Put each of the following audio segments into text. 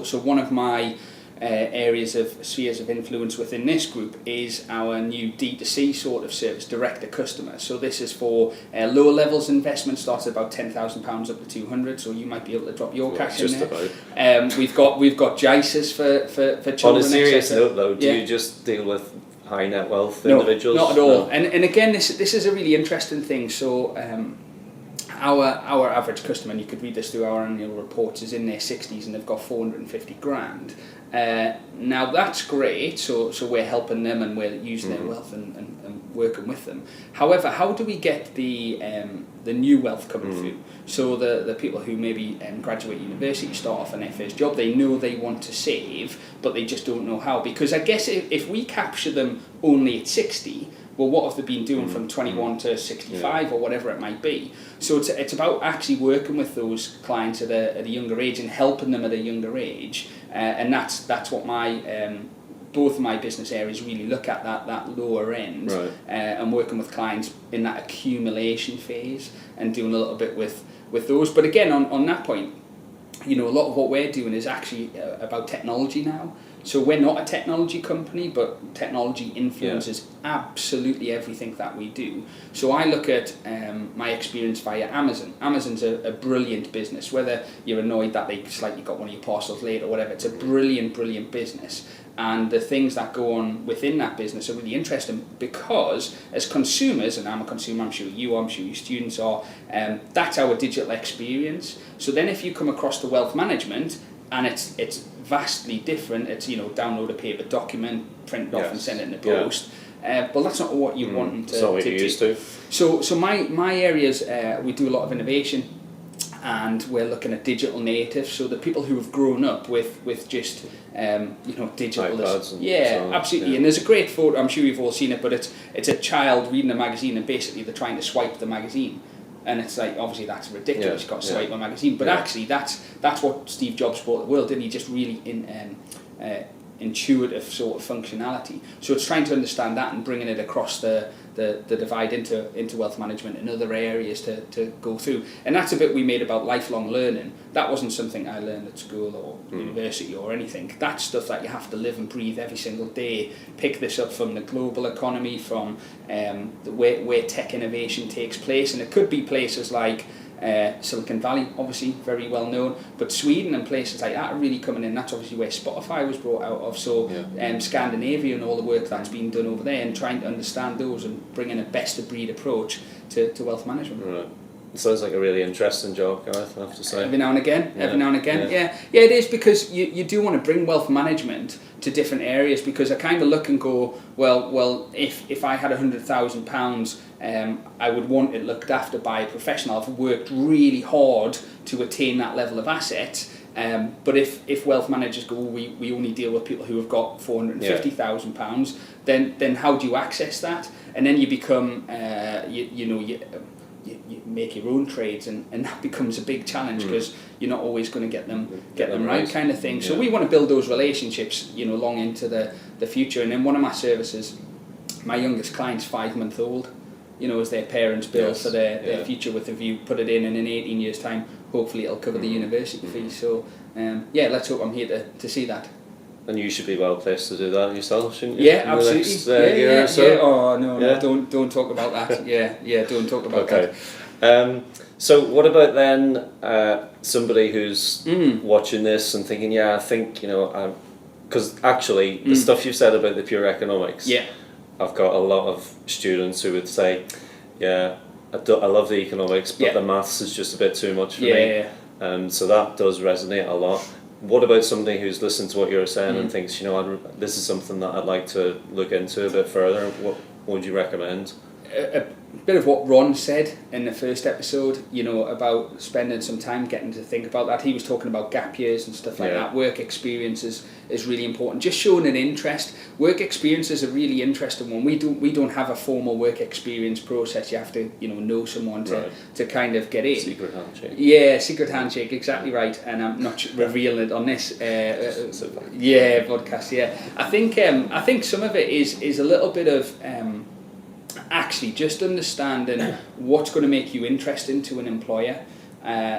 So one of my areas of spheres of influence within this group is our new D2C sort of service, direct to customer. So this is for lower levels investment, starts at about £10,000 up to 200. So you might be able to drop your cash in there. We've got JICEs for children. On a serious note, though, do you just deal with high net wealth individuals? Not at all. No. And again, this is a really interesting thing. So our average customer, and you could read this through our annual reports, is in their 60s and they've got 450 grand. Now that's great, so we're helping them and we're using their wealth and working with them. However, how do we get the new wealth coming through? So the people who maybe graduate university, start off on their first job, they know they want to save, but they just don't know how. Because I guess if we capture them only at 60, well, what have they been doing from 21 to 65 or whatever it might be? So it's about actually working with those clients at a younger age and helping them at a younger age, and that's what my both of my business areas really look at, that lower end, right. And working with clients in that accumulation phase and doing a little bit with those. But again, on that point, a lot of what we're doing is actually about technology now. So we're not a technology company, but technology influences absolutely everything that we do. So I look at my experience via Amazon. Amazon's a brilliant business. Whether you're annoyed that they slightly got one of your parcels late or whatever, it's a brilliant, brilliant business. And the things that go on within that business are really interesting because as consumers, and I'm a consumer, I'm sure you are, I'm sure your students are, that's our digital experience. So then if you come across the wealth management, and it's vastly different. It's download a paper document, print it off and send it in the post. But that's not what you want to do. Used to. So my areas, we do a lot of innovation, and we're looking at digital natives. So the people who have grown up with just digital. iPads absolutely. And there's a great photo. I'm sure you've all seen it, but it's a child reading a magazine, and basically they're trying to swipe the magazine. And it's like, obviously that's ridiculous, you've got to swipe a magazine. But actually that's what Steve Jobs brought to the world, didn't he? Just really intuitive sort of functionality. So it's trying to understand that and bringing it across the divide into wealth management and other areas to go through. And that's a bit we made about lifelong learning. That wasn't something I learned at school or university or anything. That's stuff that you have to live and breathe every single day. Pick this up from the global economy, from where tech innovation takes place. And it could be places like Silicon Valley, obviously very well known, but Sweden and places like that are really coming in. That's obviously where Spotify was brought out of. So Scandinavia and all the work that's been done over there, and trying to understand those and bring in a best of breed approach to wealth management. Right. It sounds like a really interesting job, Gareth, I have to say. Every now and again. Yeah, it is, because you do want to bring wealth management to different areas, because I kind of look and go, well, if I had £100,000, I would want it looked after by a professional. I've worked really hard to attain that level of asset. But if wealth managers go, we only deal with people who have got £450,000, then how do you access that? And then you become, you make your own trades, and that becomes a big challenge, because you're not always going to get them right, kind of thing. So we want to build those relationships, long into the future. And then one of my services, my youngest client's 5 months old, as their parents bill for their future with a view, put it in 18 years' time, hopefully it'll cover the university fee. So let's hope I'm here to see that. And you should be well placed to do that yourself, shouldn't you? Yeah, absolutely. Next, year or so? Oh no, don't talk about that. Don't talk about that. So what about then somebody who's watching this and thinking, I think, because actually the stuff you've said about the pure economics, I've got a lot of students who would say, I love the economics, but the maths is just a bit too much for me. So that does resonate a lot. What about somebody who's listened to what you're saying and thinks, this is something that I'd like to look into a bit further? What would you recommend? A bit of what Ron said in the first episode, about spending some time getting to think about that. He was talking about gap years and stuff like that. Work experience is really important. Just showing an interest. Work experience is a really interesting one. We don't have a formal work experience process. You have to know someone to kind of get in. Secret handshake. Yeah, secret handshake, exactly right. And I'm not revealing it on this podcast. Yeah, I think some of it is a little bit of actually just understanding what's going to make you interesting to an employer.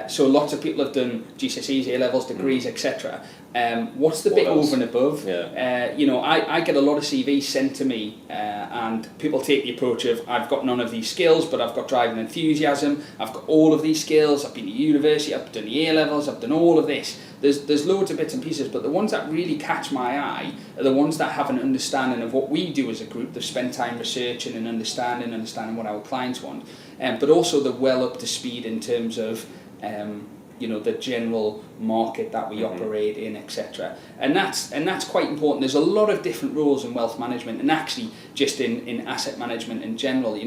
So lots of people have done GCSEs, A-levels, degrees, etc. What's the bit over and above? Yeah. I get a lot of CVs sent to me, and people take the approach of, I've got none of these skills, but I've got drive and enthusiasm, I've got all of these skills, I've been to university, I've done the A-levels, I've done all of this. There's loads of bits and pieces, but the ones that really catch my eye are the ones that have an understanding of what we do as a group. They've spent time researching and understanding what our clients want, but also they're well up to speed in terms of the general market that we operate in, etc. And that's quite important. There's a lot of different roles in wealth management, and actually just in asset management in general.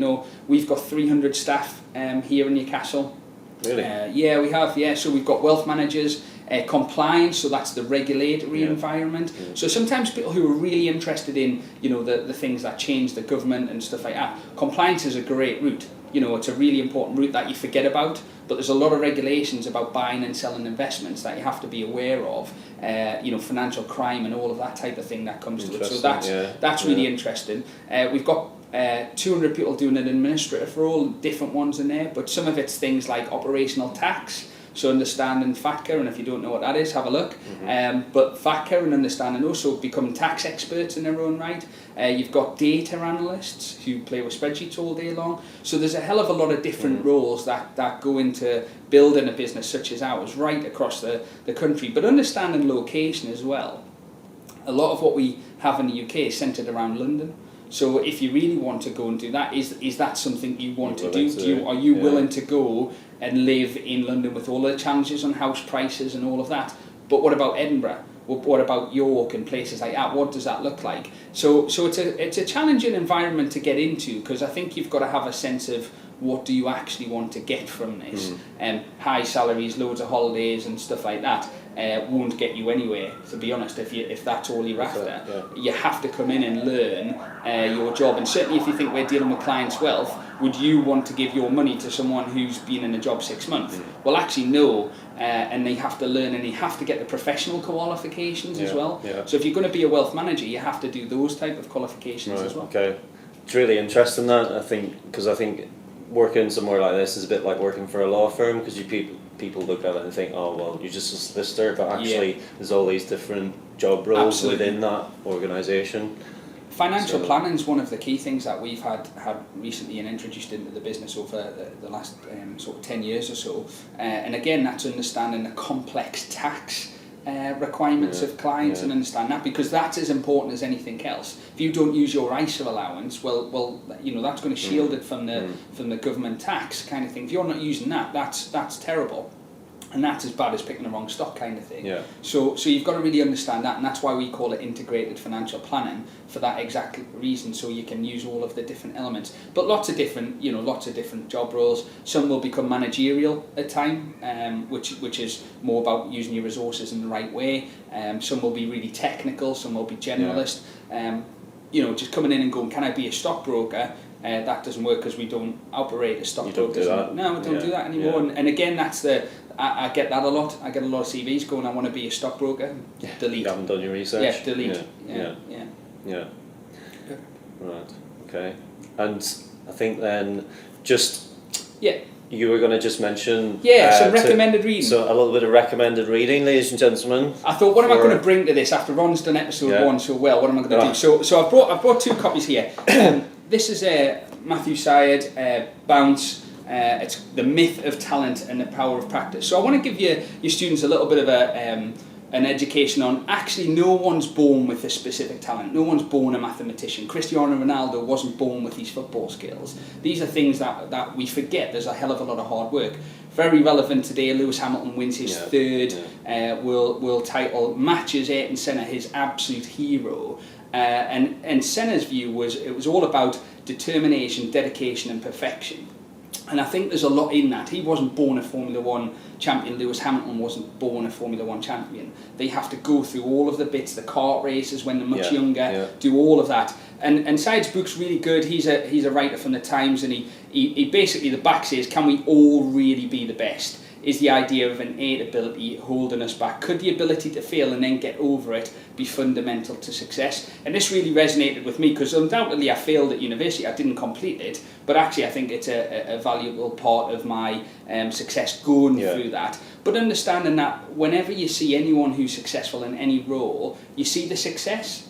We've got 300 staff here in Newcastle. Really? Yeah, we have. Yeah, so we've got wealth managers, compliance, so that's the regulatory environment. So sometimes people who are really interested in the things that change the government and stuff like that, compliance is a great route. It's a really important route that you forget about, but there's a lot of regulations about buying and selling investments that you have to be aware of, financial crime and all of that type of thing that comes to it. So that's really interesting. We've got 200 people doing an administrative role, different ones in there, but some of it's things like operational tax, so understanding FATCA, and if you don't know what that is, have a look. But FATCA and understanding also becoming tax experts in their own right. You've got data analysts who play with spreadsheets all day long. So there's a hell of a lot of different roles that go into building a business such as ours right across the country. But understanding location as well. A lot of what we have in the UK is centred around London. So if you really want to go and do that, is that something you want to do? Are you willing to go and live in London with all the challenges on house prices and all of that? But what about Edinburgh? What about York and places like that? What does that look like? So it's a challenging environment to get into, because I think you've got to have a sense of what do you actually want to get from this. High salaries, loads of holidays and stuff like that won't get you anywhere, to be honest. If that's all you're after, you have to come in and learn your job. And certainly if you think we're dealing with clients' wealth, would you want to give your money to someone who's been in a job 6 months? Well, actually no, and they have to learn, and they have to get the professional qualifications as well. So if you're going to be a wealth manager, you have to do those type of qualifications as well. Okay, it's really interesting that, I think working somewhere like this is a bit like working for a law firm, because people look at it and think, oh well, you're just a solicitor, but actually there's all these different job roles within that organisation. Financial planning is one of the key things that we've had recently and introduced into the business over the last sort of 10 years or so. And again, that's understanding the complex tax requirements of clients and understand that, because that's as important as anything else. If you don't use your ISA allowance, well, that's going to shield it from the government tax kind of thing. If you're not using that, that's terrible. And that's as bad as picking the wrong stock kind of thing. So you've got to really understand that, and that's why we call it integrated financial planning, for that exact reason, so you can use all of the different elements. But lots of different job roles. Some will become managerial at time, which is more about using your resources in the right way. Some will be really technical, some will be generalist. Just coming in and going, can I be a stockbroker? That doesn't work, because we don't operate as stockbrokers. No, we don't do that anymore. And again, that's I get that a lot. I get a lot of CVs going, I want to be a stockbroker. Delete. You haven't done your research. Yeah, delete. Yeah. Right. Okay. And I think then you were going to just mention some recommended reading. So a little bit of recommended reading, ladies and gentlemen. I thought, what am I going to bring to this after Ron's done episode 1 so well? What am I going to do? So I've brought 2 copies here. This is Matthew Syed, Bounce. It's The Myth of Talent and the Power of Practice. So I want to give your students a little bit of an education on, actually no one's born with a specific talent. No one's born a mathematician. Cristiano Ronaldo wasn't born with these football skills. These are things that we forget. There's a hell of a lot of hard work. Very relevant today. Lewis Hamilton wins his third world title, matches Ayrton Senna, his absolute hero. And Senna's view was it was all about determination, dedication and perfection. And I think there's a lot in that. He wasn't born a Formula 1 champion. Lewis Hamilton wasn't born a Formula 1 champion. They have to go through all of the bits, the kart races when they're much younger, do all of that. And Syed's book's really good. He's a writer from the Times, and he basically, the back says, can we all really be the best? is the idea of innate ability holding us back? Could the ability to fail and then get over it be fundamental to success? And this really resonated with me because undoubtedly I failed at university, I didn't complete it, but actually I think it's a valuable part of my success going through that. But understanding that whenever you see anyone who's successful in any role, you see the success.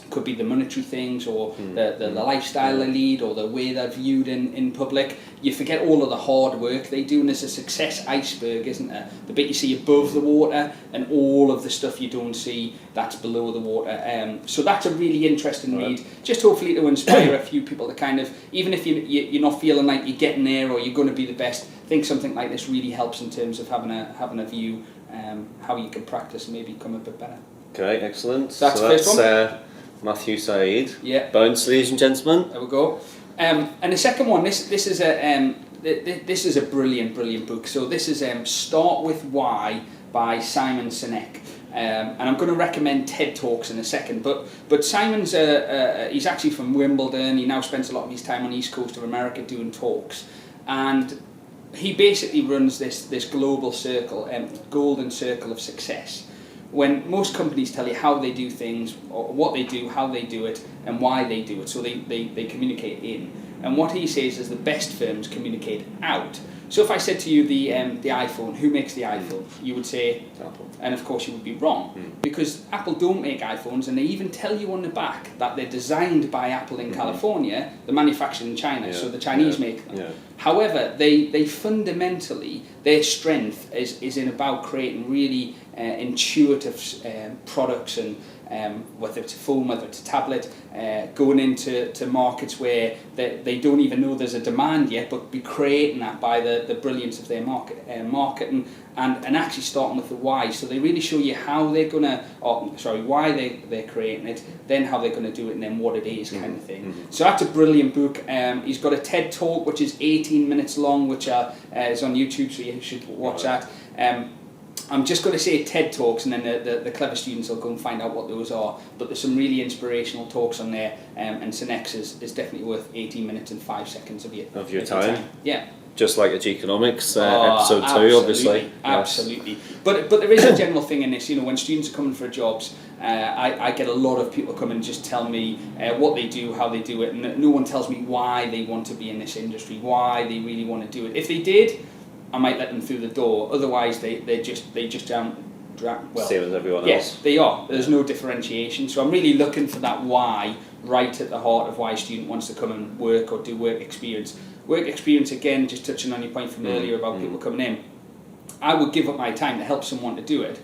Could be the monetary things or the lifestyle they lead or the way they're viewed in public. You forget all of the hard work they do, and there's a success iceberg, isn't there? The bit you see above the water and all of the stuff you don't see that's below the water. So that's a really interesting read, just hopefully to inspire a few people to kind of, even if you're not feeling like you're getting there or you're going to be the best, I think something like this really helps in terms of having a view how you can practice and maybe become a bit better. Okay, excellent. So that's the first one. Matthew Said. Yeah. Bounce, ladies and gentlemen. There we go. And the second one, this is a brilliant book. So this is Start With Why by Simon Sinek. And I'm going to recommend TED Talks in a second. But Simon's he's actually from Wimbledon. He now spends a lot of his time on the East Coast of America doing talks, and he basically runs this global circle, golden circle of success. When most companies tell you how they do things, or what they do, how they do it, and why they do it, so they communicate in. And what he says is the best firms communicate out. So if I said to you the iPhone, who makes the iPhone? You would say Apple. And of course you would be wrong, because Apple don't make iPhones, and they even tell you on the back that they're designed by Apple in California, they're manufactured in China, so the Chinese make them. However, they fundamentally, their strength is in about creating really intuitive products, and whether it's a phone, whether it's a tablet, going into markets where they don't even know there's a demand yet, but be creating that by the brilliance of their marketing and actually starting with the why. So they really show you how they're gonna, why they're creating it, then how they're gonna do it, and then what it is, kind of thing. So that's a brilliant book. He's got a TED Talk which is 18 minutes long, which is on YouTube, so you should watch that. I'm just going to say TED Talks, and then the clever students will go and find out what those are. But there's some really inspirational talks on there, and Sinek's is definitely worth 18 minutes and 5 seconds of your time. Yeah. Just like a Geekonomics episode 2, obviously. Absolutely. Yes. But there is a general thing in this, when students are coming for jobs, I get a lot of people come and just tell me what they do, how they do it, and no one tells me why they want to be in this industry, why they really want to do it. If they did, I might let them through the door. Otherwise, they just don't. Same as everyone else. Yes, they are. There's no differentiation. So I'm really looking for that why right at the heart of why a student wants to come and work or do work experience. Work experience, again, just touching on your point from earlier about people coming in. I would give up my time to help someone to do it,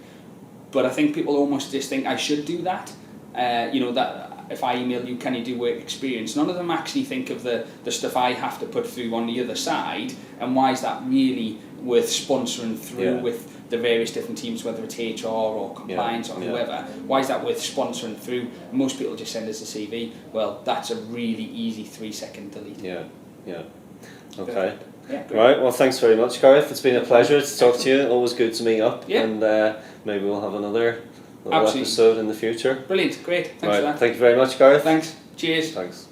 but I think people almost just think I should do that. That if I email you, can you do work experience? None of them actually think of the stuff I have to put through on the other side, and why is that really worth sponsoring through with the various different teams, whether it's HR or compliance or whoever. Why is that worth sponsoring through? Most people just send us a CV. Well, that's a really easy 3-second delete. Yeah. Okay. Yeah, right, well, thanks very much, Gareth. It's been a pleasure to talk to you. Always good to meet up. Yeah. And maybe we'll have another episode in the future. Brilliant, great. Thanks for that. Thank you very much, Gareth. Thanks. Cheers. Thanks.